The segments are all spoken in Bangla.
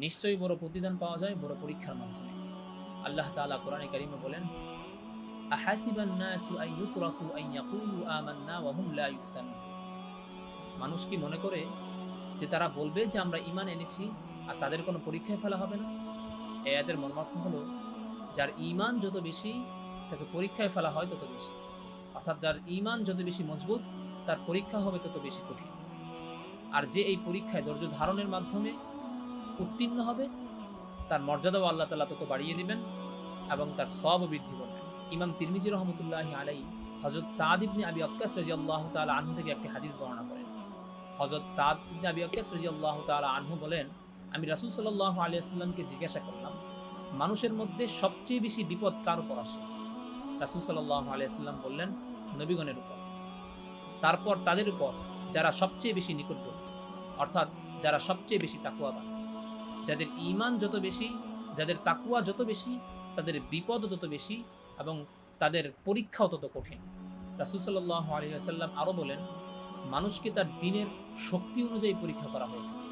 নিশ্চয়ই বড় প্রতিদান পাওয়া যায় বড় পরীক্ষার মাধ্যমে। আল্লাহ তাআলা কোরআনে কারিমে বলেন, আহাসিবান নাসু আন ইউতরাকু আন ইয়াকুলু আমান্না ওয়া হুম লা ইফতানুন। মানুষ কি মনে করে যে তারা বলবে যে আমরা ঈমান এনেছি আর তাদের কোনো পরীক্ষায় ফেলা হবে না? এই আয়াতের মর্মার্থ হলো, যার ঈমান যত বেশি তাকে পরীক্ষায় ফেলা হয় তত বেশি। অর্থাৎ যার ঈমান যত বেশি মজবুত তার পরীক্ষা হবে তত বেশি কঠিন। আর যে এই পরীক্ষায় ধৈর্য ধারণের মাধ্যমে উত্তীর্ণ হবে তার মর্যাদাও আল্লাহ তাআলা তত বাড়িয়ে দিবেন এবং তার সওয়াবও বৃদ্ধি করবেন। ইমাম তিরমিজি রহমতুল্লাহি আলাইহি হযরত সাদ ইবনে আবি ওয়াক্কাস রাদিয়াল্লাহু তাআলা আনহু থেকে একটি হাদিস বর্ণনা করেন। হযরত সাদ ইবনে আবি ওয়াক্কাস রাদিয়াল্লাহু তাআলা আনহু বলেন, আমি রাসূল সাল্লাল্লাহু আলাইহি ওয়াসাল্লামকে জিজ্ঞাসা করলাম, মানুষের মধ্যে সবচেয়ে বেশি বিপদ কার উপর আসে? রাসূল সাল্লাল্লাহু আলাইহি ওয়াসাল্লাম বললেন, নবীগণের উপর। তারপর তাদের উপর যারা সবচেয়ে বেশি নিকটবর্তী, অর্থাৎ যারা সবচেয়ে বেশি তাকওয়াবান। যাদের ঈমান যত বেশি, যাদের তাকওয়া যত বেশি, তাদের বিপদও তত বেশি এবং তাদের পরীক্ষাও তত কঠিন। রাসূল সাল্লাল্লাহু আলাইহি ওয়াসাল্লাম আরও বলেন, মানুষকে তার দ্বীনের শক্তি অনুযায়ী পরীক্ষা করা হয়ে থাকে।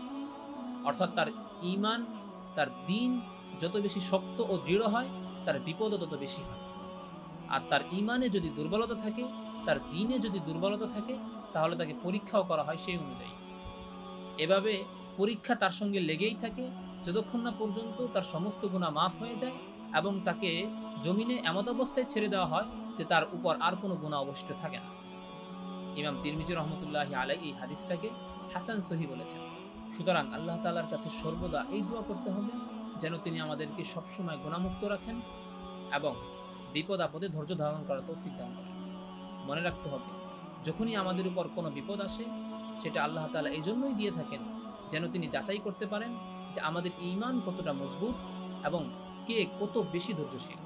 অর্থাৎ তার ঈমান, তার দ্বীন যত বেশি শক্ত ও দৃঢ় হয় তার বিপদও তত বেশি হয়। আর তার ঈমানে যদি দুর্বলতা থাকে, তার দ্বীনে যদি দুর্বলতা থাকে, তাহলে তাকে পরীক্ষাও করা হয় সেই অনুযায়ী। এভাবে পরীক্ষা তার সঙ্গে লেগেই থাকে যতক্ষণ না পর্যন্ত তার সমস্ত গুনাহ মাফ হয়ে যায় এবং তাকে জমিনে এমত অবস্থায় ছেড়ে দেওয়া হয় যে তার উপর আর কোনো গুনাহ অবশিষ্ট থাকে না। ইমাম তিরমিজি রহমতুল্লাহি আলাইহি এই হাদিসটাকে হাসান সহিহ বলেছেন। সুতরাং আল্লাহ তাআলার কাছে সর্বদা এই দোয়া করতে হবে যেন তিনি আমাদেরকে সবসময় গুনাহমুক্ত রাখেন এবং বিপদ আপদে ধৈর্য ধারণ করার তৌফিক দান করেন। মনে রাখতে হবে, যখনই আমাদের উপর কোনো বিপদ আসে সেটা আল্লাহ তাআলা এই জন্যই দিয়ে থাকেন যেন তিনি যাচাই করতে পারেন যে আমাদের ঈমান কতটা মজবুত এবং কে কত বেশি ধৈর্যশীল।